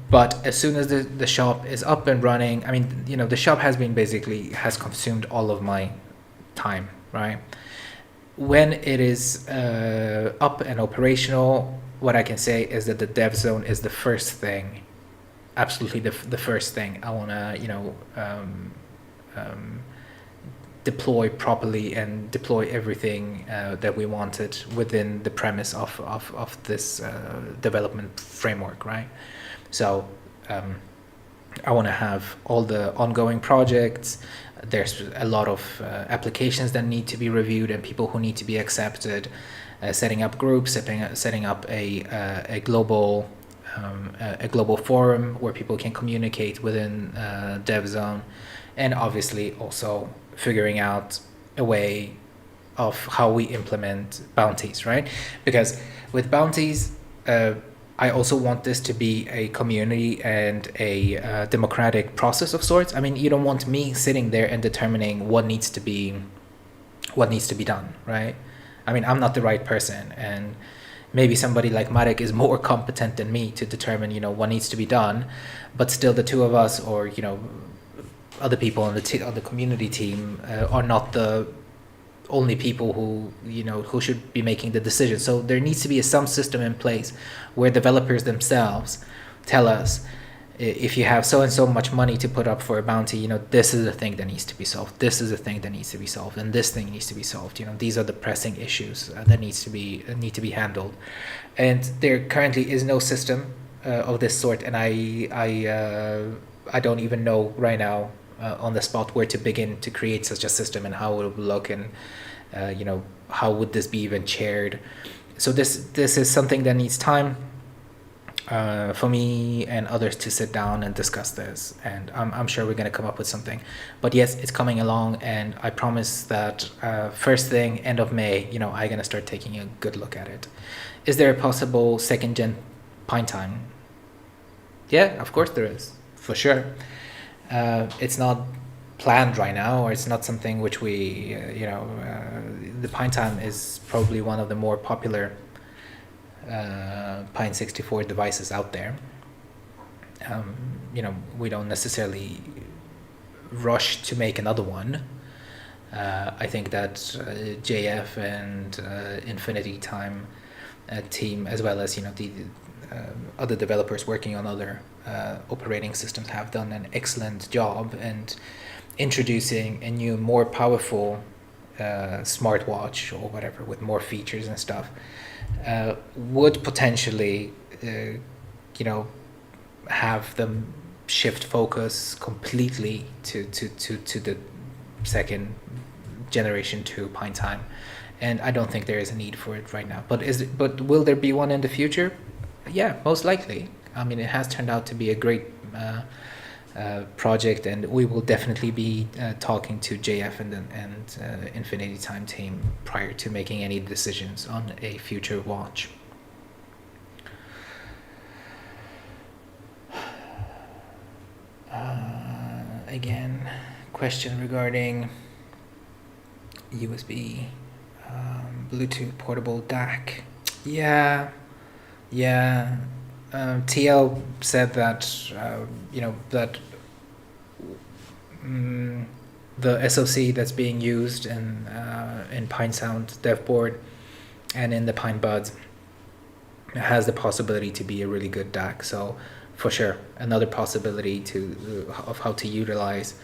But as soon as the shop is up and running, I mean, the shop has consumed all of my time, right? When it is up and operational, what I can say is that the DevZone is the first thing, absolutely the first thing I want to deploy properly and deploy everything that we wanted within the premise of this development framework, right? So I want to have all the ongoing projects. There's a lot of applications that need to be reviewed and people who need to be accepted, setting up groups, setting up a global forum where people can communicate within DevZone, and obviously also figuring out a way of how we implement bounties, right? Because with bounties, I also want this to be a community and a democratic process of sorts. I mean, you don't want me sitting there and determining what needs to be done, right? I mean, I'm not the right person, and maybe somebody like Marek is more competent than me to determine, what needs to be done. But still, the two of us, or other people on the community team, are not the only people who should be making the decision. So there needs to be some system in place where developers themselves tell us, if you have so and so much money to put up for a bounty, this is the thing that needs to be solved. This is the thing that needs to be solved, and this thing needs to be solved. These are the pressing issues that need to be handled. And there currently is no system of this sort, and I don't even know right now on the spot where to begin to create such a system and how it would look, and how would this be even chaired. So this is something that needs time for me and others to sit down and discuss this, and I'm sure we're going to come up with something. But yes, it's coming along, and I promise that first thing, end of May, I'm going to start taking a good look at it. Is there a possible second gen Pinetime? Yeah, of course there is, for sure. It's not planned right now, or it's not something which we, the Pinetime is probably one of the more popular Pine64 devices out there. We don't necessarily rush to make another one. I think that JF and Infinity Time team, as well as the other developers working on other operating systems, have done an excellent job and introducing a new, more powerful smartwatch or whatever with more features and stuff. Would potentially, have them shift focus completely to the second generation 2 Pinetime, and I don't think there is a need for it right now. But will there be one in the future? Yeah, most likely. I mean, it has turned out to be a great project, and we will definitely be talking to JF and Infinity Time team prior to making any decisions on a future watch. Again, question regarding USB, Bluetooth portable DAC. Yeah. TL said that that the SoC that's being used in Pine Sound dev board and in the Pine Buds has the possibility to be a really good DAC. So for sure, another possibility of how to utilize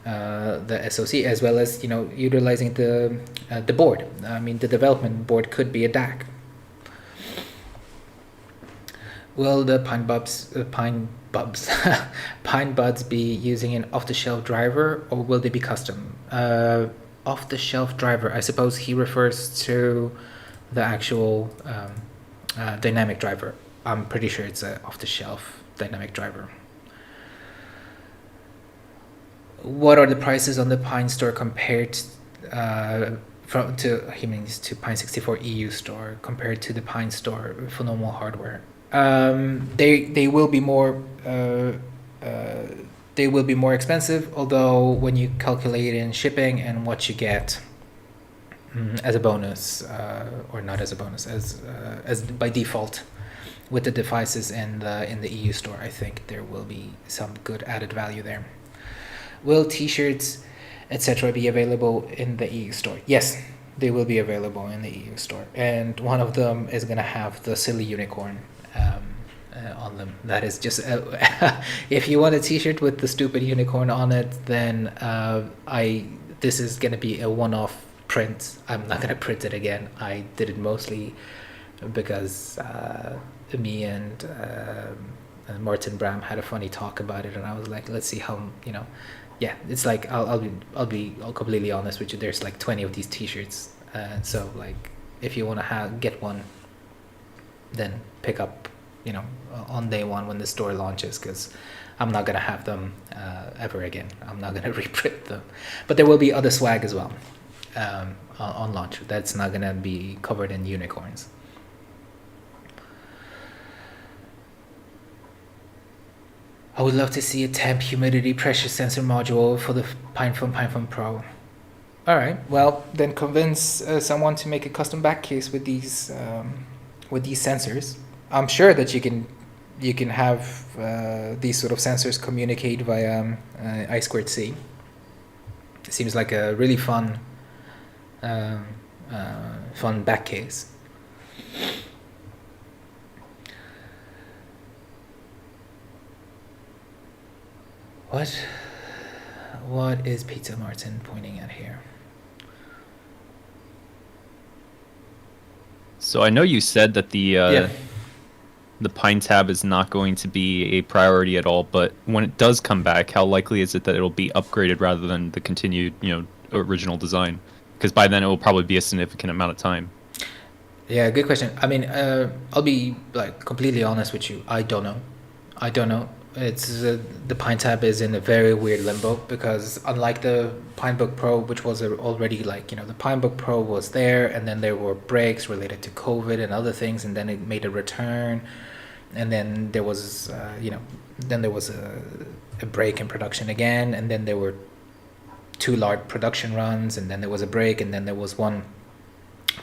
the SoC, as well as utilizing the board. I mean, the development board could be a DAC. Will the Pine Buds be using an off-the-shelf driver, or will they be custom? Off-the-shelf driver, I suppose he refers to the actual dynamic driver. I'm pretty sure it's an off-the-shelf dynamic driver. What are the prices on the Pine store compared to Pine 64 EU store compared to the Pine store for normal hardware? They will be more expensive, although when you calculate in shipping and what you get as a bonus, or not as a bonus, as by default with the devices in the EU store, I think there will be some good added value there. Will t-shirts, etc. be available in the EU store? Yes, they will be available in the EU store, and one of them is going to have the silly unicorn on them. That is just if you want a t-shirt with the stupid unicorn on it, then this is going to be a one-off print. I'm not going to print it again. I did it mostly because me and Martin Bram had a funny talk about it, and I was like, let's see how yeah, it's like I'll be completely honest with you. There's like 20 of these t-shirts, so like if you want to get one, then pick up on day one when the store launches, because I'm not gonna have them ever again. I'm not gonna reprint them, but there will be other swag as well on launch that's not gonna be covered in unicorns. I would love to see a temp humidity pressure sensor module for the PinePhone Pro. All right, well then convince someone to make a custom back case with these sensors. I'm sure that you can have these sort of sensors communicate via I2C. It seems like a really fun back case. What is Pizza Martin pointing at here? So I know you said that the Pinetap is not going to be a priority at all, but when it does come back, how likely is it that it'll be upgraded rather than the continued, original design? Because by then it will probably be a significant amount of time. Yeah, good question. I mean, I'll be like completely honest with you. I don't know. It's the Pinetap is in a very weird limbo, because unlike the Pinebook Pro, which was already like, the Pinebook Pro was there, and then there were breaks related to COVID and other things, and then it made a return, and then there was a break in production again, and then there were 2 large production runs, and then there was a break, and then there was one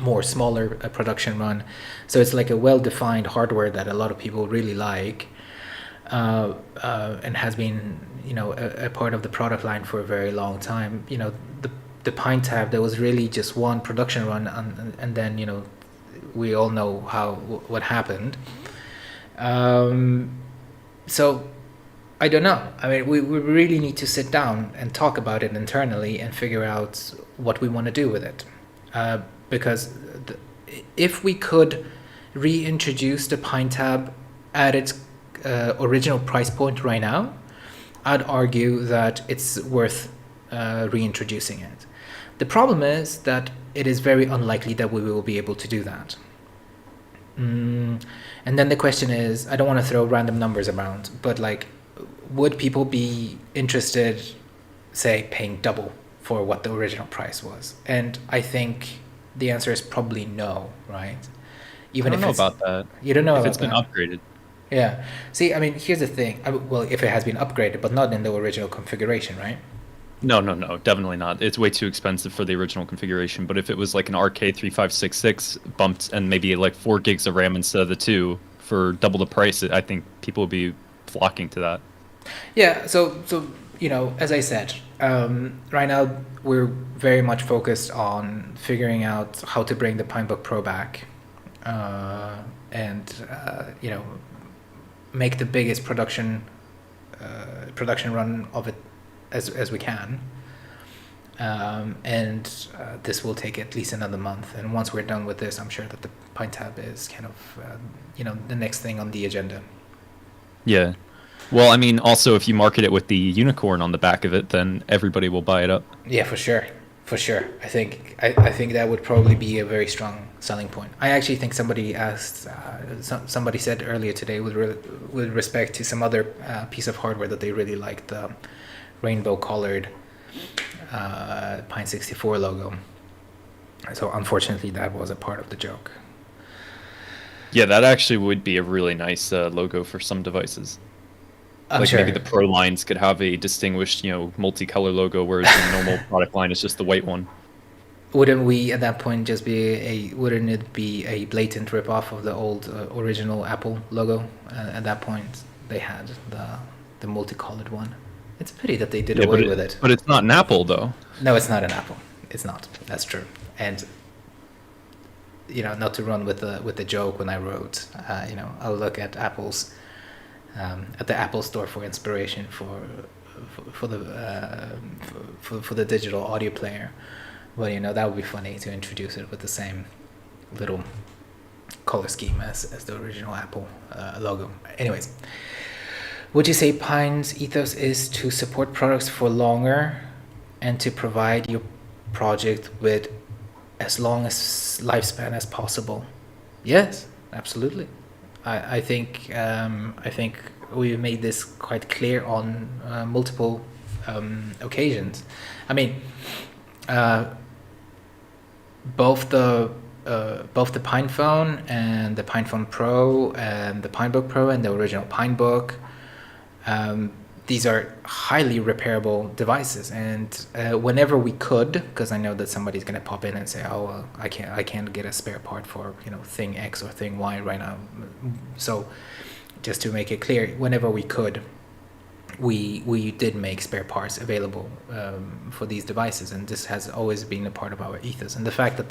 more smaller production run. So it's like a well-defined hardware that a lot of people really like. And has been, a part of the product line for a very long time. The Pinetap, there was really just one production run, and then, we all know what happened. So I don't know. I mean, we really need to sit down and talk about it internally and figure out what we want to do with it. Because if we could reintroduce the Pinetap at its original price point right now, I'd argue that it's worth reintroducing it. The problem is that it is very unlikely that we will be able to do that. And then the question is, I don't want to throw random numbers around, but like, would people be interested, say, paying double for what the original price was? And I think the answer is probably no, right? Even I don't know about that. You don't know if about it's been that. upgraded. Yeah. See, I mean, here's the thing. Well, if it has been upgraded, but not in the original configuration, right? No, definitely not. It's way too expensive for the original configuration. But if it was like an RK3566 bumped and maybe like 4 gigs of RAM instead of the 2 for double the price, I think people would be flocking to that. Yeah. So as I said, right now we're very much focused on figuring out how to bring the Pinebook Pro back, and make the biggest production run of it as we can. And this will take at least another month. And once we're done with this, I'm sure that the Pinetap is kind of, the next thing on the agenda. Yeah. Well, I mean, also if you market it with the unicorn on the back of it, then everybody will buy it up. Yeah, for sure. For sure. I think that would probably be a very strong selling point. I actually think somebody asked, somebody said earlier today with respect to some other piece of hardware that they really liked, the rainbow colored Pine 64 logo. So unfortunately that was a part of the joke. Yeah, that actually would be a really nice logo for some devices. I'm Like sure. maybe the Pro lines could have a distinguished, multicolor logo, whereas the normal product line is just the white one. Wouldn't we at that point just wouldn't it be a blatant rip-off of the old original Apple logo? At that point they had the multicolored one. It's a pity that they did away with it. But it's not an Apple, though. No, it's not an Apple. It's not. That's true. And not to run with the joke when I wrote, I'll look at at the Apple Store for inspiration for the digital audio player. But that would be funny to introduce it with the same little color scheme as the original Apple logo. Anyways, would you say Pine's ethos is to support products for longer and to provide your project with as long as lifespan as possible? Yes, absolutely. I think we made this quite clear on multiple occasions. I mean, both the PinePhone and the PinePhone Pro and the Pinebook Pro and the original Pinebook, these are highly repairable devices, and whenever we could, because I know that somebody's going to pop in and say, oh, well, I can't get a spare part for thing X or thing Y right now. So just to make it clear, whenever we could, we did make spare parts available for these devices, and this has always been a part of our ethos. And the fact that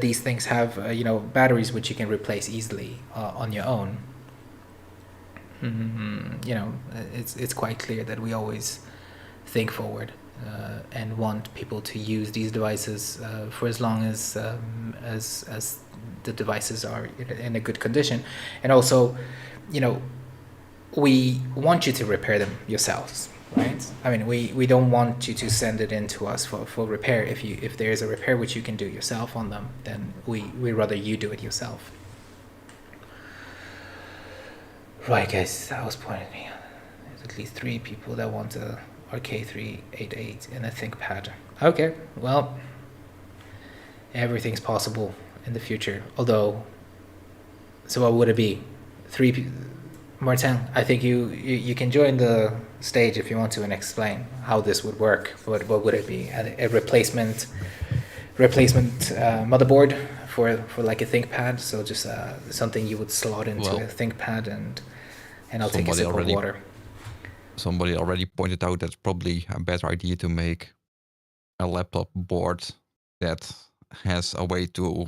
these things have batteries which you can replace easily on your own, it's quite clear that we always think forward and want people to use these devices for as long as the devices are in a good condition. And also, we want you to repair them yourselves, right? I mean, we don't want you to send it in to us for repair. If there is a repair which you can do yourself on them, then we rather you do it yourself. Right, guys, that was pointing me. There's at least 3 people that want a RK388 and a ThinkPad. Okay, well, everything's possible in the future. Although, so what would it be? 3 Martin, I think you can join the stage if you want to and explain how this would work. What would it be? A replacement motherboard for like a ThinkPad? So just something you would slot into a ThinkPad, and I'll take a sip of water. Somebody already pointed out that's probably a better idea to make a laptop board that has a way to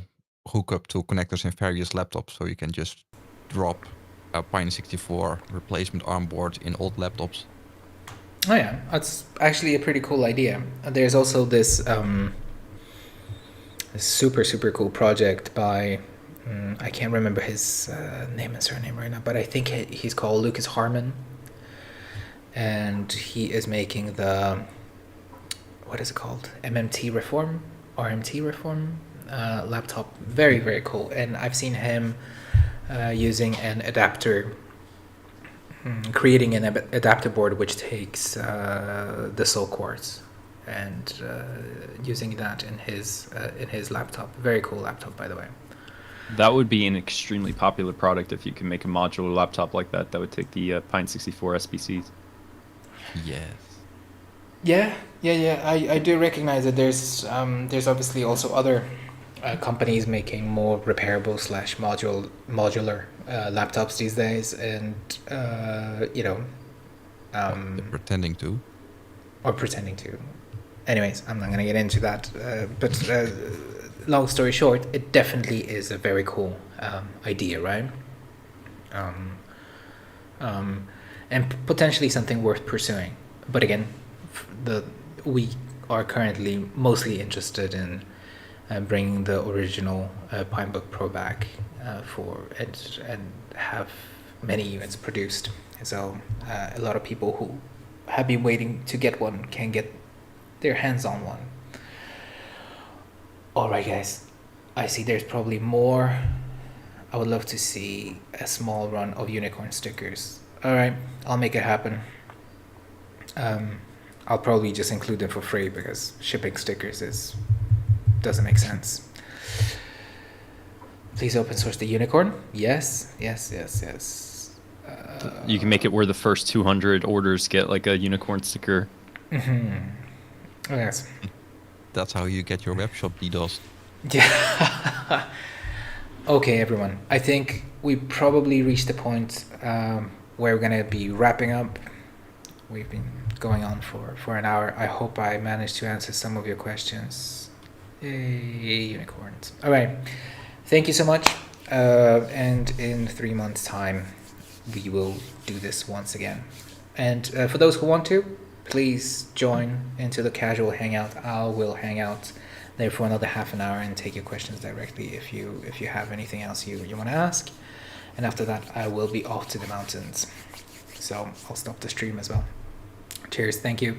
hook up to connectors in various laptops, so you can just drop a Pine 64 replacement ARM board in old laptops. Oh yeah, that's actually a pretty cool idea. There's also this super cool project by I can't remember his name and surname right now, but I think he's called Lucas Harmon, and he is making the, what is it called, RMT reform laptop. Very cool. And I've seen him using an adapter, creating an adapter board which takes the Soul Quartz and using that in his laptop. Very cool laptop, by the way. That would be an extremely popular product if you can make a modular laptop like that would take the Pine 64 SBCs. Yes. Yeah. I do recognize that there's obviously also other companies making more repairable / modular laptops these days, and They're pretending to. or pretending to. Anyways, I'm not gonna get into that. But long story short, it definitely is a very cool idea, right? And potentially something worth pursuing. But again, we are currently mostly interested in bringing the original Pinebook Pro back for it and have many units produced. So a lot of people who have been waiting to get one can get their hands on one. All right, guys. I see there's probably more. I would love to see a small run of unicorn stickers. All right, I'll make it happen. I'll probably just include them for free because shipping stickers doesn't make sense. Please open source the unicorn. Yes. You can make it where the first 200 orders get like a unicorn sticker. Yes. That's how you get your webshop DDoS. Yeah. Okay, everyone. I think we probably reached the point where we're gonna be wrapping up. We've been going on for an hour. I hope I managed to answer some of your questions. Yay, unicorns. All right. Thank you so much. And in 3 months' time, we will do this once again. And for those who want to, please join into the casual hangout. I will hang out there for another half an hour and take your questions directly if you have anything else you want to ask. And after that, I will be off to the mountains. So I'll stop the stream as well. Cheers. Thank you.